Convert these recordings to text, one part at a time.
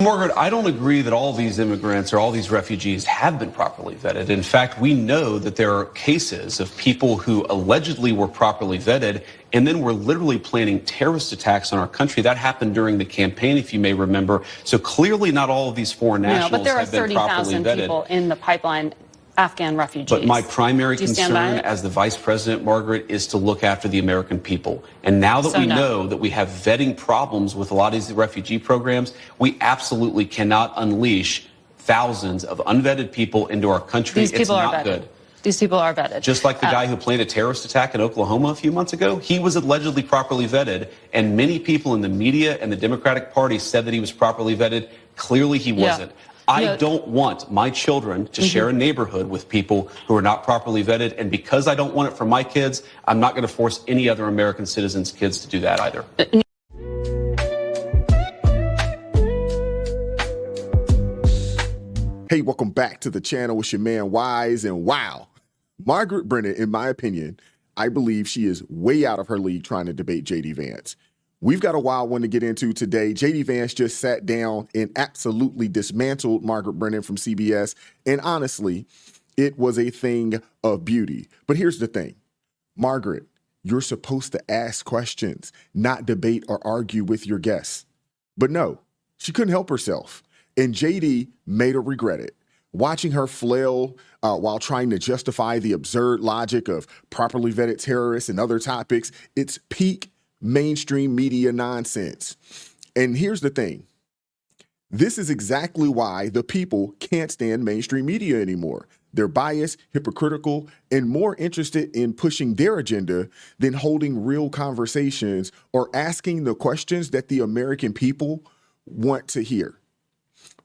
Margaret, I don't agree that all these immigrants or all these refugees have been properly vetted. In fact, we know that there are cases of people who allegedly were properly vetted and then were literally planning terrorist attacks on our country. That happened during the campaign, if you may remember. So clearly not all of these foreign nationals but there are have been properly 30,000 vetted. people in the pipeline, Afghan refugees. But my primary concern as the vice president, Margaret, is to look after the American people. And now that we know that we have vetting problems with a lot of these refugee programs, we absolutely cannot unleash thousands of unvetted people into our country. These people it's are not vetted. good. These people are vetted. Just like the guy who planned a terrorist attack in Oklahoma a few months ago, he was allegedly properly vetted. And many people in the media and the Democratic Party said that he was properly vetted. Clearly he wasn't. I don't want my children to share a neighborhood with people who are not properly vetted. And because I don't want it for my kids, I'm not going to force any other American citizens' kids to do that either. Hey, welcome back to the channel. It's your man Wise. And wow, Margaret Brennan, in my opinion, I believe she is way out of her league trying to debate J.D. Vance. We've got a wild one to get into today. J.D. Vance just sat down and absolutely dismantled Margaret Brennan from CBS. And honestly, it was a thing of beauty. But here's the thing. Margaret, you're supposed to ask questions, not debate or argue with your guests. But no, she couldn't help herself. And J.D. made her regret it. Watching her flail while trying to justify the absurd logic of properly vetted terrorists and other topics, it's peak mainstream media nonsense. And here's the thing. This is exactly why the people can't stand mainstream media anymore. They're biased, hypocritical, and more interested in pushing their agenda than holding real conversations or asking the questions that the American people want to hear.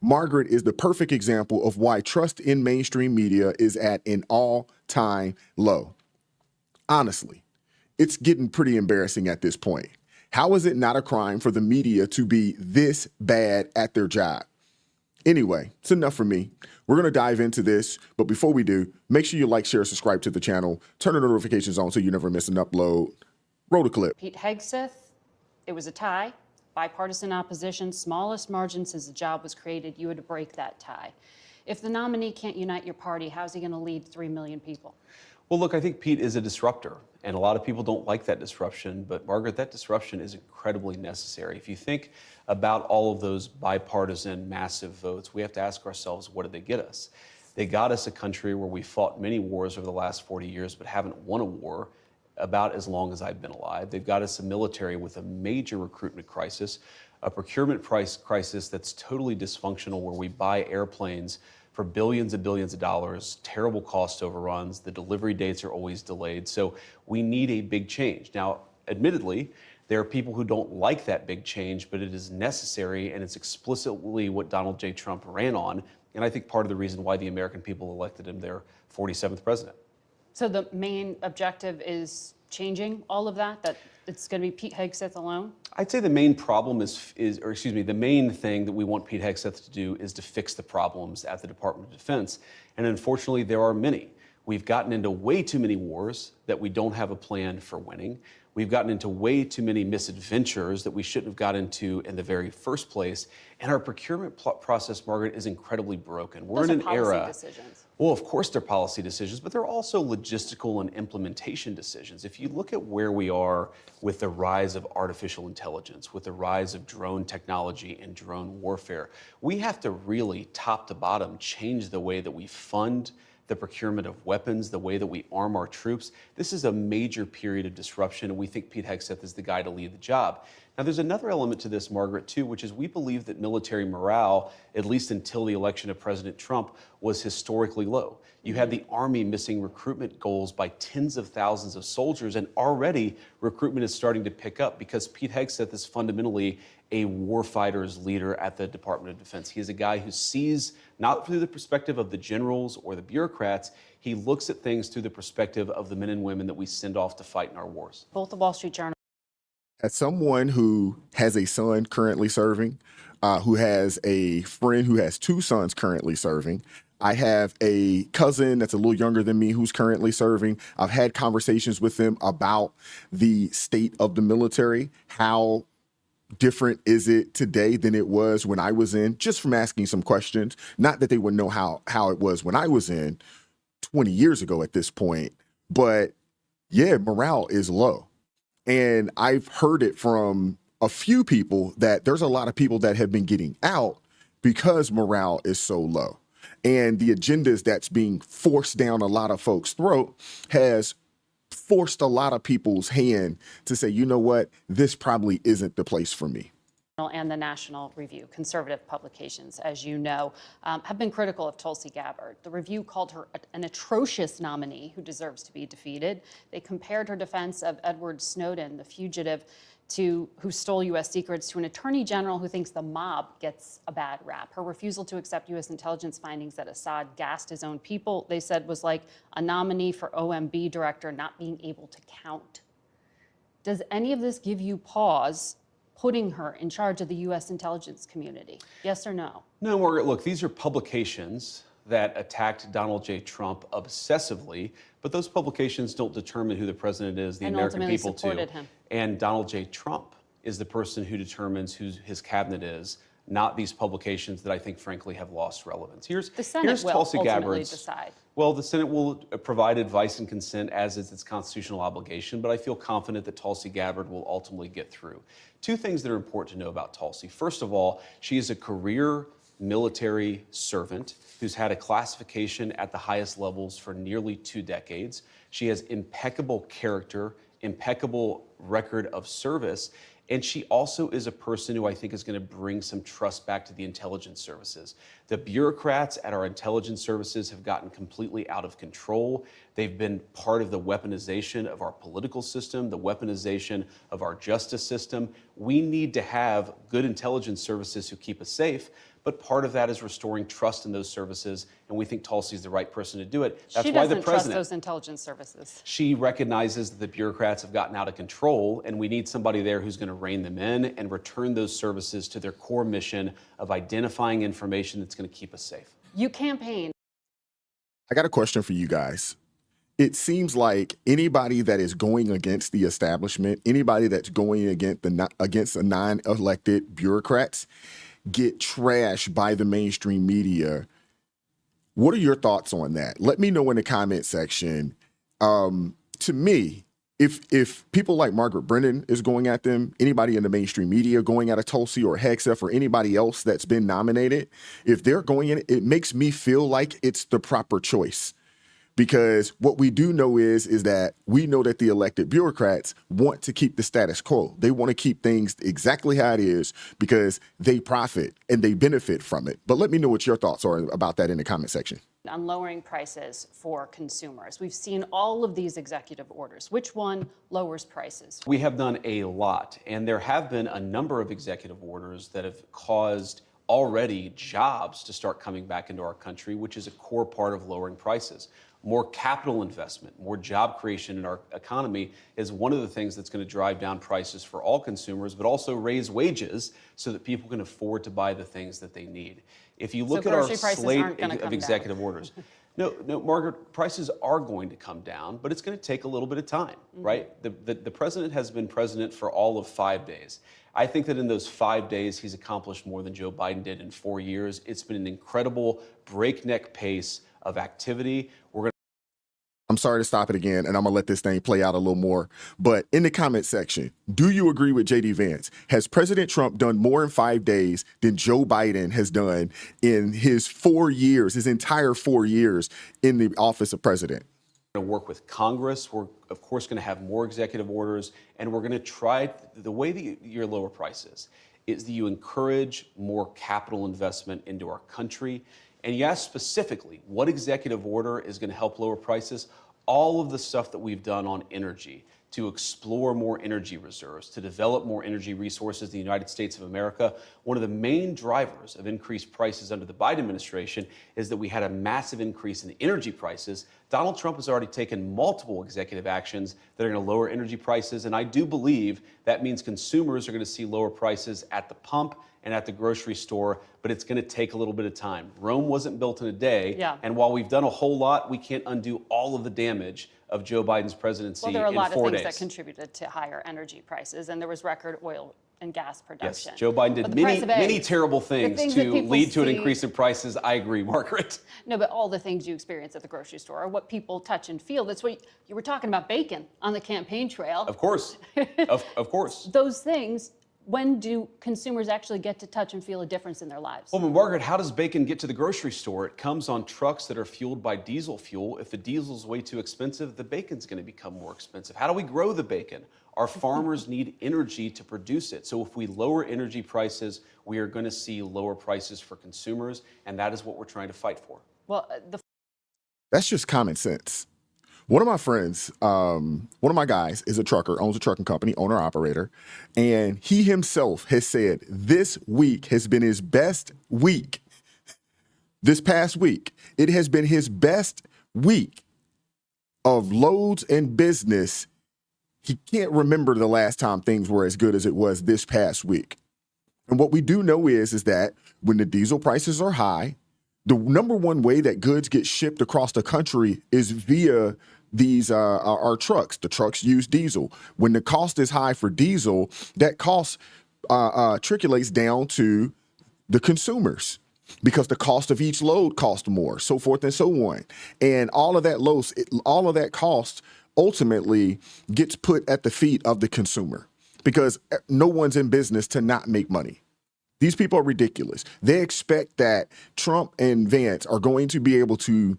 Margaret is the perfect example of why trust in mainstream media is at an all-time low. Honestly, it's getting pretty embarrassing at this point. How is it not a crime for the media to be this bad at their job? Anyway, it's enough for me. We're going to dive into this, but before we do, make sure you like, share, subscribe to the channel, turn the notifications on so you never miss an upload. Roll the clip. Pete Hegseth, it was a tie. Bipartisan opposition, smallest margin since the job was created. You had to break that tie. If the nominee can't unite your party, how's he going to lead 3 million people? Well, look, I think Pete is a disruptor, and a lot of people don't like that disruption. But, Margaret, that disruption is incredibly necessary. If you think about all of those bipartisan massive votes, we have to ask ourselves, what did they get us? They got us a country where we fought many wars over the last 40 years but haven't won a war about as long as I've been alive. They've got us a military with a major recruitment crisis, a procurement price crisis that's totally dysfunctional, where we buy airplanes for billions and billions of dollars, terrible cost overruns, the delivery dates are always delayed. So we need a big change. Now, admittedly, there are people who don't like that big change, but it is necessary, and it's explicitly what Donald J. Trump ran on, and I think part of the reason why the American people elected him their 47th president. So the main objective is changing all of that, that it's going to be Pete Hegseth alone? I'd say the main problem the main thing that we want Pete Hegseth to do is to fix the problems at the Department of Defense. And unfortunately, there are many. We've gotten into way too many wars that we don't have a plan for winning. We've gotten into way too many misadventures that we shouldn't have got into in the very first place. And our procurement process, Margaret, is incredibly broken. We're in an era. Decisions. Well, of course, they're policy decisions, but they're also logistical and implementation decisions. If you look at where we are with the rise of artificial intelligence, with the rise of drone technology and drone warfare, we have to really, top to bottom, change the way that we fund the procurement of weapons, the way that we arm our troops. This is a major period of disruption, and we think Pete Hegseth is the guy to lead the job. Now, there's another element to this, Margaret, too, which is we believe that military morale, at least until the election of President Trump, was historically low. You had the Army missing recruitment goals by tens of thousands of soldiers, and already recruitment is starting to pick up because Pete Hegseth is fundamentally a warfighter's leader at the Department of Defense. He is a guy who sees not through the perspective of the generals or the bureaucrats. He looks at things through the perspective of the men and women that we send off to fight in our wars. Both the Wall Street Journal. As someone who has a son currently serving, who has a friend who has 2 sons currently serving, I have a cousin that's a little younger than me who's currently serving. I've had conversations with them about the state of the military, how different is it today than it was when I was in? Just from asking some questions. Not that they would know how it was when I was in 20 years ago at this point, but yeah, morale is low. And I've heard it from a few people that there's a lot of people that have been getting out because morale is so low. And the agendas that's being forced down a lot of folks' throat has forced a lot of people's hand to say, you know what, this probably isn't the place for me. And the National Review, conservative publications, as you know, have been critical of Tulsi Gabbard. The Review called her an atrocious nominee who deserves to be defeated. They compared her defense of Edward Snowden, the fugitive who stole U.S. secrets, to an attorney general who thinks the mob gets a bad rap. Her refusal to accept U.S. intelligence findings that Assad gassed his own people, they said, was like a nominee for OMB director not being able to count. Does any of this give you pause putting her in charge of the U.S. intelligence community? Yes or no? No, Margaret, look, these are publications that attacked Donald J. Trump obsessively, but those publications don't determine who the president is, the And American ultimately people supported do. him. And Donald J. Trump is the person who determines who his cabinet is, not these publications that I think, frankly, have lost relevance. The Senate will Tulsi ultimately Gabbard's, decide. Well, the Senate will provide advice and consent, as is its constitutional obligation, but I feel confident that Tulsi Gabbard will ultimately get through. Two things that are important to know about Tulsi. First of all, she is a career military servant who's had a classification at the highest levels for nearly 2 decades. She has impeccable character, impeccable record of service, and she also is a person who I think is going to bring some trust back to the intelligence services. The bureaucrats at our intelligence services have gotten completely out of control. They've been part of the weaponization of our political system, the weaponization of our justice system. We need to have good intelligence services who keep us safe, but part of that is restoring trust in those services, and we think Tulsi is the right person to do it. That's why the president, trust those intelligence services. She recognizes that the bureaucrats have gotten out of control, and we need somebody there who's going to rein them in and return those services to their core mission of identifying information that's going to keep us safe. You campaign. I got a question for you guys. It seems like anybody that is going against the establishment, anybody that's going against the non-elected bureaucrats, get trashed by the mainstream media. What are your thoughts on that? Let me know in the comment section. To me, if people like Margaret Brennan is going at them, anybody in the mainstream media going at a Tulsi or Hegseth or anybody else that's been nominated, if they're going in, it makes me feel like it's the proper choice. Because what we do know is that we know that the elected bureaucrats want to keep the status quo. They want to keep things exactly how it is because they profit and they benefit from it. But let me know what your thoughts are about that in the comment section. On lowering prices for consumers. We've seen all of these executive orders. Which one lowers prices? We have done a lot, and there have been a number of executive orders that have caused already jobs to start coming back into our country, which is a core part of lowering prices. More capital investment, more job creation in our economy is one of the things that's going to drive down prices for all consumers, but also raise wages so that people can afford to buy the things that they need. If you look at our slate of executive orders, no, Margaret, prices are going to come down, but it's going to take a little bit of time, right? The president has been president for all of 5 days. I think that in those 5 days, he's accomplished more than Joe Biden did in 4 years. It's been an incredible breakneck pace of activity. I'm sorry to stop it again, and I'm gonna let this thing play out a little more. But in the comment section, do you agree with JD Vance? Has President Trump done more in 5 days than Joe Biden has done in his 4 years, his entire 4 years in the office of president? We're going to work with Congress. We're, of course, going to have more executive orders, and we're going to try the way that you lower prices is that you encourage more capital investment into our country. And you ask specifically, what executive order is going to help lower prices? All of the stuff that we've done on energy, to explore more energy reserves, to develop more energy resources in the United States of America. One of the main drivers of increased prices under the Biden administration is that we had a massive increase in energy prices. Donald Trump has already taken multiple executive actions that are going to lower energy prices, and I do believe that means consumers are going to see lower prices at the pump and at the grocery store, but it's going to take a little bit of time. Rome wasn't built in a day, and while we've done a whole lot, we can't undo all of the damage of Joe Biden's presidency in 4 days. Well, there are a lot of things that contributed to higher energy prices, and there was record oil and gas production. Yes, Joe Biden But did the price of many eggs, terrible the things that to people lead to an see- increase in prices. I agree, Margaret. No, but all the things you experience at the grocery store are what people touch and feel. That's what you were talking about, bacon on the campaign trail. Of course, of course. Those things, when do consumers actually get to touch and feel a difference in their lives? Well, Margaret, how does bacon get to the grocery store? It comes on trucks that are fueled by diesel fuel. If the diesel's way too expensive, the bacon's going to become more expensive. How do we grow the bacon? Our farmers need energy to produce it. So if we lower energy prices, we are going to see lower prices for consumers, and that is what we're trying to fight for. Well, That's just common sense. One of my friends, one of my guys is a trucker, owns a trucking company, owner operator, and he himself has said this week has been his best week. This past week, it has been his best week of loads and business. He can't remember the last time things were as good as it was this past week. And what we do know is that when the diesel prices are high, the number one way that goods get shipped across the country is via these our trucks. The trucks use diesel. When the cost is high for diesel, that cost trickulates down to the consumers because the cost of each load costs more, so forth and so on. And all of that cost ultimately gets put at the feet of the consumer because no one's in business to not make money. These people are ridiculous. They expect that Trump and Vance are going to be able to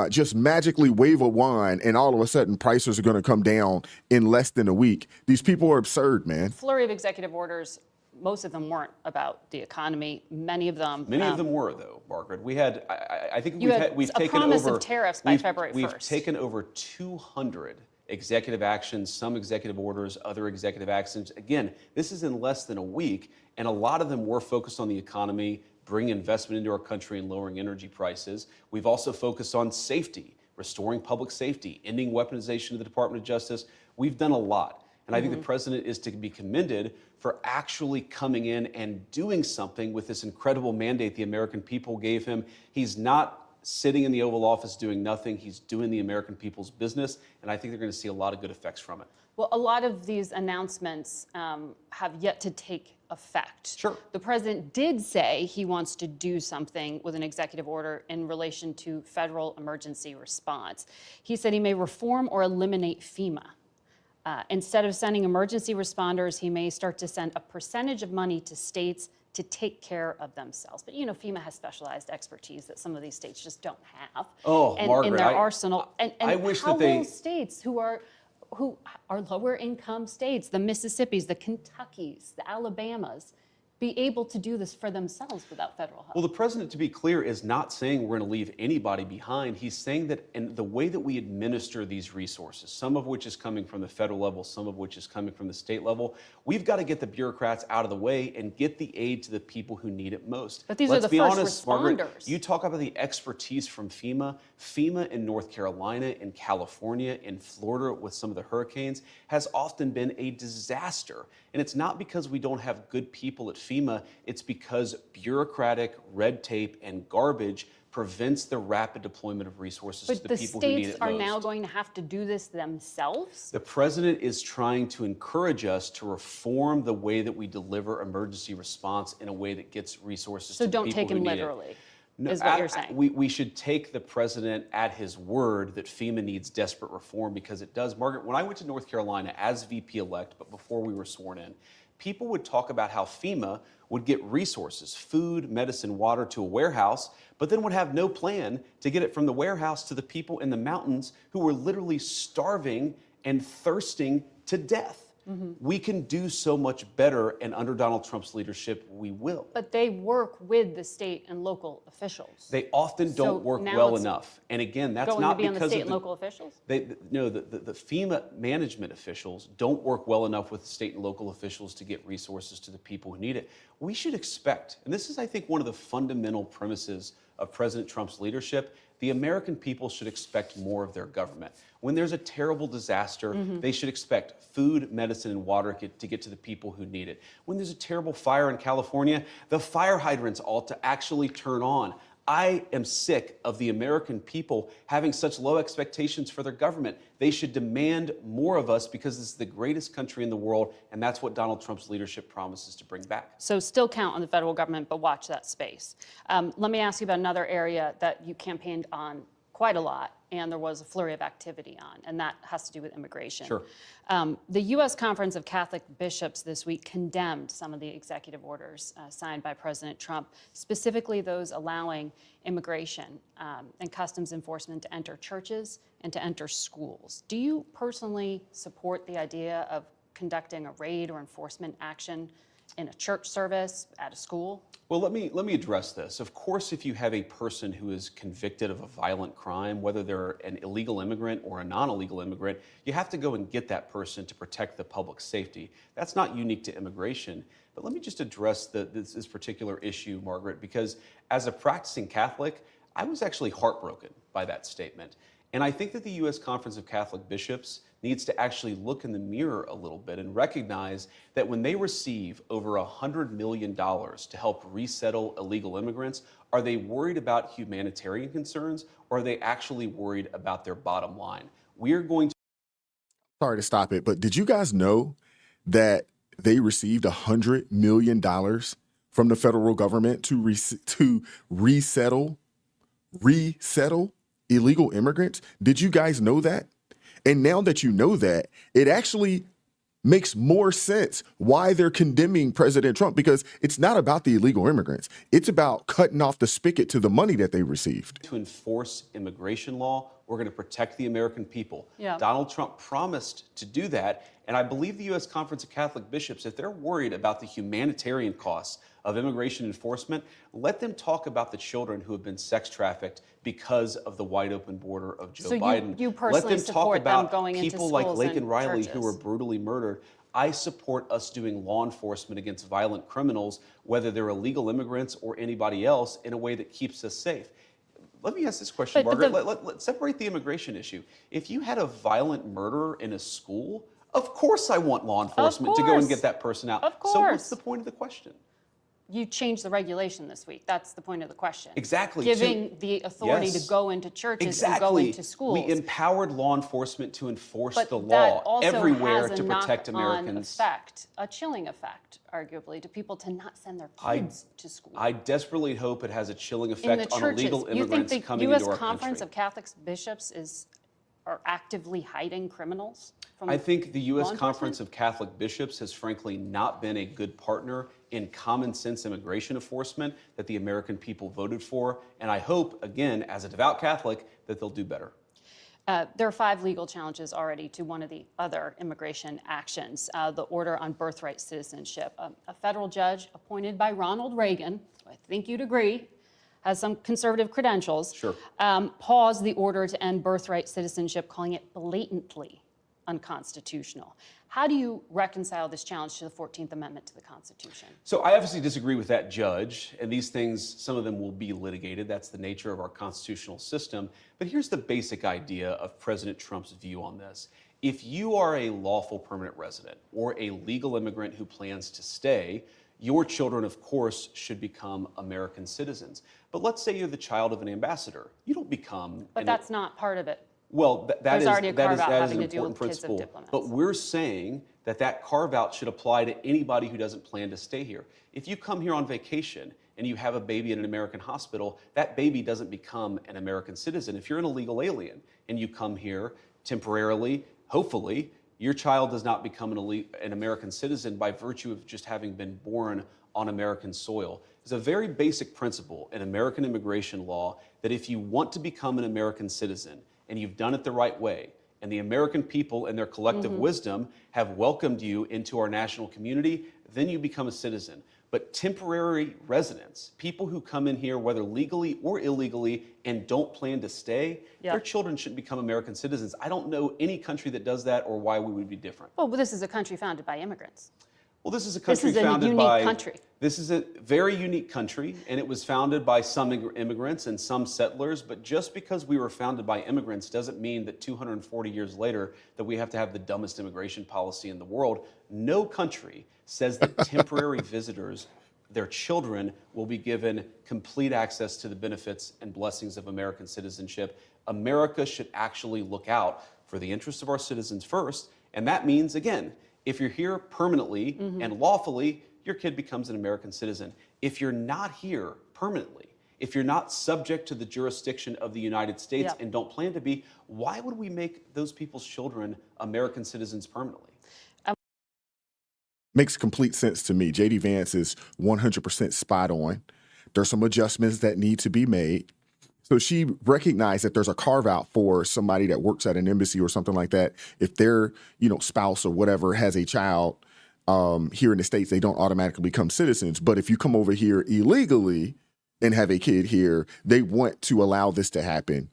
just magically wave a wand and all of a sudden prices are going to come down in less than a week. These people are absurd, man. flurry of executive orders, most of them weren't about the economy. Many of them were, though, Margaret. We had, I think we've a taken promise over of tariffs by February 1st. We've taken over 200 executive actions, some executive orders, other executive actions. Again, this is in less than a week, and a lot of them were focused on the economy, bringing investment into our country and lowering energy prices. We've also focused on safety, restoring public safety, ending weaponization of the Department of Justice. We've done a lot. And I think the president is to be commended for actually coming in and doing something with this incredible mandate the American people gave him. He's not sitting in the Oval Office doing nothing. He's doing the American people's business, and I think they're going to see a lot of good effects from it. Well, a lot of these announcements have yet to take effect. Sure. The president did say he wants to do something with an executive order in relation to federal emergency response. He said he may reform or eliminate FEMA. Instead of sending emergency responders, he may start to send a percentage of money to states to take care of themselves. But, you know, FEMA has specialized expertise that some of these states just don't have Margaret, in their arsenal. And I wish how that they... will states who are lower income states, the Mississippis, the Kentuckys, the Alabamas, be able to do this for themselves without federal help? Well, the president, to be clear, is not saying we're going to leave anybody behind. He's saying that in the way that we administer these resources, some of which is coming from the federal level, some of which is coming from the state level, we've got to get the bureaucrats out of the way and get the aid to the people who need it most. But these Let's are the be first honest, responders. Margaret, you talk about the expertise from FEMA. FEMA in North Carolina, in California, in Florida with some of the hurricanes has often been a disaster. And it's not because we don't have good people at FEMA, it's because bureaucratic red tape and garbage prevents the rapid deployment of resources to the people who need it most. But the states are now going to have to do this themselves? The president is trying to encourage us to reform the way that we deliver emergency response in a way that gets resources to the people who need it. So don't take him literally, No, is what you're saying. We should take the president at his word that FEMA needs desperate reform because it does. Margaret, when I went to North Carolina as VP-elect, but before we were sworn in, people would talk about how FEMA would get resources, food, medicine, water to a warehouse, but then would have no plan to get it from the warehouse to the people in the mountains who were literally starving and thirsting to death. We can do so much better, and under Donald Trump's leadership, we will. But they work with the state and local officials. They often don't work now well it's enough. And again, that's going not to be on because the state of and local officials? No, the FEMA management officials don't work well enough with the state and local officials to get resources to the people who need it. We should expect, and this is, I think, one of the fundamental premises of President Trump's leadership, the American people should expect more of their government. When there's a terrible disaster, they should expect food, medicine, and water to get to the people who need it. When there's a terrible fire in California, the fire hydrants ought to actually turn on. I am sick of the American people having such low expectations for their government. They should demand more of us because this is the greatest country in the world, and that's what Donald Trump's leadership promises to bring back. So still count on the federal government, but watch that space. Let me ask you about another area that you campaigned on quite a lot, and there was a flurry of activity on, and that has to do with immigration. Sure. The U.S. Conference of Catholic Bishops this week condemned some of the executive orders signed by President Trump, specifically those allowing immigration and customs enforcement to enter churches and to enter schools. Do you personally support the idea of conducting a raid or enforcement action in a church service, at a school? Well, let me address this. Of course, if you have a person who is convicted of a violent crime, whether they're an illegal immigrant or a non-illegal immigrant, you have to go and get that person to protect the public safety. That's not unique to immigration. But let me just address this particular issue, Margaret, because as a practicing Catholic, I was actually heartbroken by that statement. And I think that the U.S. Conference of Catholic Bishops needs to actually look in the mirror a little bit and recognize that when they receive over $100 million to help resettle illegal immigrants, are they worried about humanitarian concerns, or are they actually worried about their bottom line? We are going to... Sorry to stop it, but did you guys know that they received $100 million from the federal government to resettle illegal immigrants? Did you guys know that? And now that you know that, it actually makes more sense why they're condemning President Trump, because it's not about the illegal immigrants. It's about cutting off the spigot to the money that they received. To enforce immigration law, we're going to protect the American people. Yeah. Donald Trump promised to do that. And I believe the U.S. Conference of Catholic Bishops, if they're worried about the humanitarian costs of immigration enforcement, let them talk about the children who have been sex trafficked because of the wide open border of Joe Biden. You personally let them talk support them about going into people like schools Laken and Riley churches. who were brutally murdered. I support us doing law enforcement against violent criminals, whether they're illegal immigrants or anybody else, in a way that keeps us safe. Let me ask this question, But Margaret. Let's separate the immigration issue. If you had a violent murderer in a school, of course I want law enforcement to go and get that person out. Of course. So what's the point of the question? You changed the regulation this week. That's the point of the question. Exactly. Giving the authority to go into churches and go into schools. We empowered law enforcement to enforce But the that law also everywhere has to protect knock-on Americans. Effect, a chilling effect, arguably, to people to not send their kids to school. I desperately hope it has a chilling in the effect on churches, illegal you think immigrants the coming U.S. into our Conference country. of Catholic Bishops are actively hiding criminals from I think the U.S. law Conference enforcement? of Catholic Bishops has frankly not been a good partner in common sense immigration enforcement that the American people voted for. And I hope, again, as a devout Catholic, that they'll do better. There are 5 legal challenges already to one of the other immigration actions, the order on birthright citizenship. A federal judge appointed by Ronald Reagan, I think you'd agree, has some conservative credentials, Sure. paused the order to end birthright citizenship, calling it blatantly unconstitutional. How do you reconcile this challenge to the 14th Amendment to the Constitution? So I obviously disagree with that judge, and these things, some of them will be litigated. That's the nature of our constitutional system. But here's the basic idea of President Trump's view on this. If you are a lawful permanent resident or a legal immigrant who plans to stay, your children, of course, should become American citizens. But let's say you're the child of an ambassador. You don't become... But that's not part of it. Well, that There's is already a carve-out an having to do important with kids of principle. diplomats. But we're saying that that carve-out should apply to anybody who doesn't plan to stay here. If you come here on vacation and you have a baby in an American hospital, that baby doesn't become an American citizen. If you're an illegal alien and you come here temporarily, hopefully, your child does not become an American citizen by virtue of just having been born on American soil. It's a very basic principle in American immigration law that if you want to become an American citizen and you've done it the right way, and the American people in their collective wisdom have welcomed you into our national community, then you become a citizen. But temporary residents, people who come in here, whether legally or illegally, and don't plan to stay, their children shouldn't become American citizens. I don't know any country that does that or why we would be different. Well, this is a country founded by immigrants. Well, this is a country This is a founded unique by... country. This is a very unique country, and it was founded by some immigrants and some settlers, but just because we were founded by immigrants doesn't mean that 240 years later that we have to have the dumbest immigration policy in the world. No country says that temporary visitors their children will be given complete access to the benefits and blessings of American citizenship. America should actually look out for the interests of our citizens first. And that means, again, if you're here permanently and lawfully, your kid becomes an American citizen. If you're not here permanently, if you're not subject to the jurisdiction of the United States and don't plan to be, why would we make those people's children American citizens permanently? Makes complete sense to me. JD Vance is 100% spot on. There's some adjustments that need to be made. So she recognized that there's a carve out for somebody that works at an embassy or something like that. If their, spouse or whatever has a child here in the States, they don't automatically become citizens. But if you come over here illegally and have a kid here, they want to allow this to happen.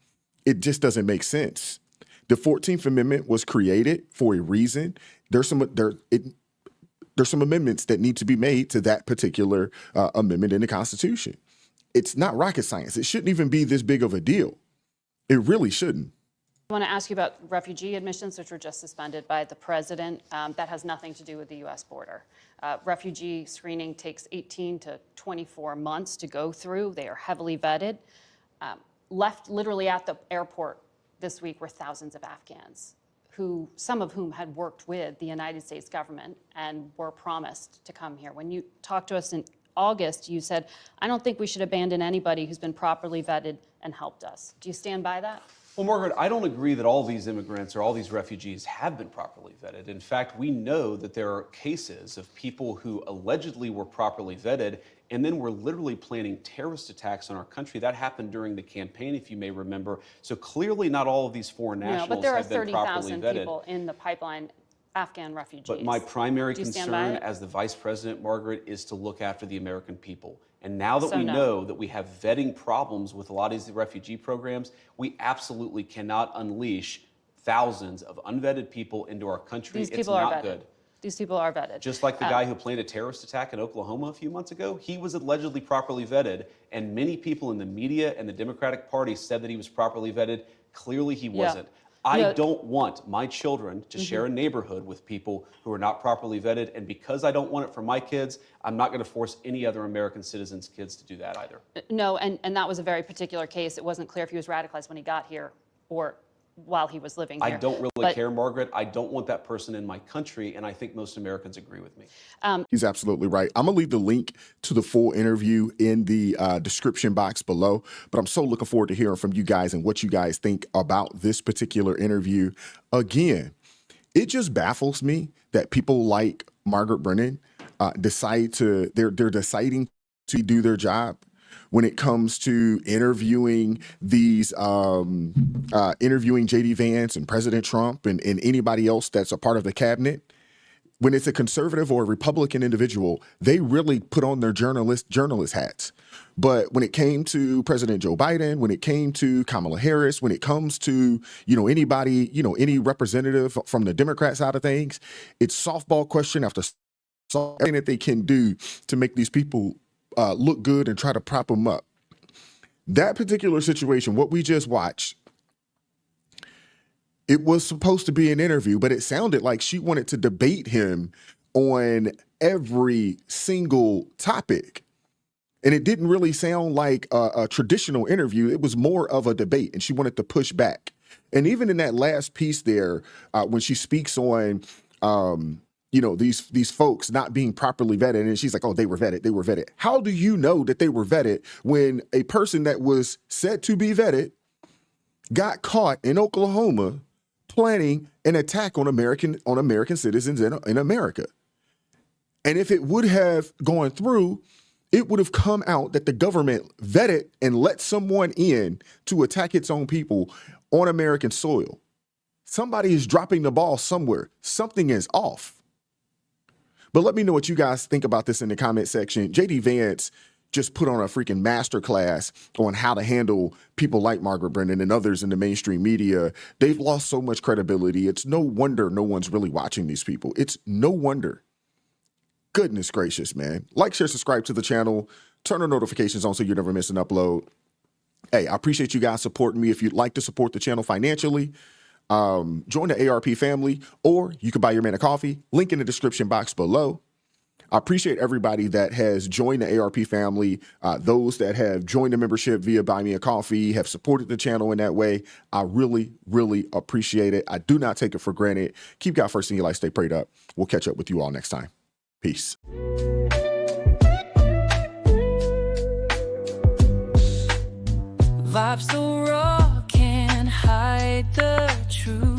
It just doesn't make sense. The 14th Amendment was created for a reason. There's some amendments that need to be made to that particular amendment in the Constitution. It's not rocket science. It shouldn't even be this big of a deal. It really shouldn't. I want to ask you about refugee admissions, which were just suspended by the president. That has nothing to do with the U.S. border. Refugee screening takes 18 to 24 months to go through. They are heavily vetted. Left literally at the airport this week were thousands of Afghans, some of whom had worked with the United States government and were promised to come here. When you talked to us in August, you said, I don't think we should abandon anybody who's been properly vetted and helped us. Do you stand by that? Well, Margaret, I don't agree that all these immigrants or all these refugees have been properly vetted. In fact, we know that there are cases of people who allegedly were properly vetted and then were literally planning terrorist attacks on our country. That happened during the campaign, if you may remember. So clearly not all of these foreign nationals but there are have been properly 30,000 vetted. people in the pipeline, Afghan refugees. But my primary Do you stand concern by it? as the vice president, Margaret, is to look after the American people. And now that So we no. know that we have vetting problems with a lot of these refugee programs, we absolutely cannot unleash thousands of unvetted people into our country. These It's people are not vetted. good. These people are vetted. Just like the guy who planned a terrorist attack in Oklahoma a few months ago, he was allegedly properly vetted, and many people in the media and the Democratic Party said that he was properly vetted. Clearly he wasn't. I don't want my children to share a neighborhood with people who are not properly vetted, and because I don't want it for my kids, I'm not going to force any other American citizens' kids to do that either. No, and that was a very particular case. It wasn't clear if he was radicalized when he got here or while he was living here. I don't really care, Margaret. I don't want that person in my country, and I think most Americans agree with me. He's absolutely right. I'm going to leave the link to the full interview in the description box below, but I'm so looking forward to hearing from you guys and what you guys think about this particular interview. Again, it just baffles me that people like Margaret Brennan they're deciding to do their job when it comes to interviewing JD Vance and President Trump and anybody else that's a part of the cabinet. When it's a conservative or a Republican individual, they really put on their journalist hats. But when it came to President Joe Biden, when it came to Kamala Harris, when it comes to, anybody, any representative from the Democrat side of things, it's softball question after something that they can do to make these people look good and try to prop them up. That particular situation, what we just watched, it was supposed to be an interview, but it sounded like she wanted to debate him on every single topic. And it didn't really sound like a traditional interview. It was more of a debate, and she wanted to push back. And even in that last piece there, when she speaks on these folks not being properly vetted, and she's like, oh, they were vetted. How do you know that they were vetted when a person that was said to be vetted got caught in Oklahoma planning an attack on American citizens in America? And if it would have gone through, it would have come out that the government vetted and let someone in to attack its own people on American soil. Somebody is dropping the ball somewhere. Something is off. But let me know what you guys think about this in the comment section. JD Vance just put on a freaking masterclass on how to handle people like Margaret Brennan and others in the mainstream media. They've lost so much credibility. It's no wonder no one's really watching these people. It's no wonder. Goodness gracious, man. Like, share, subscribe to the channel. Turn on notifications on so you never miss an upload. Hey, I appreciate you guys supporting me. If you'd like to support the channel financially, join the ARP family, or you can buy your man a coffee. Link in the description box below. I appreciate everybody that has joined the ARP family, those that have joined the membership via Buy Me a Coffee, have supported the channel in that way. I really, really appreciate it. I do not take it for granted. Keep God first in your life. Stay prayed up. We'll catch up with you all next time. Peace. Vibes so raw, can't hide the truth.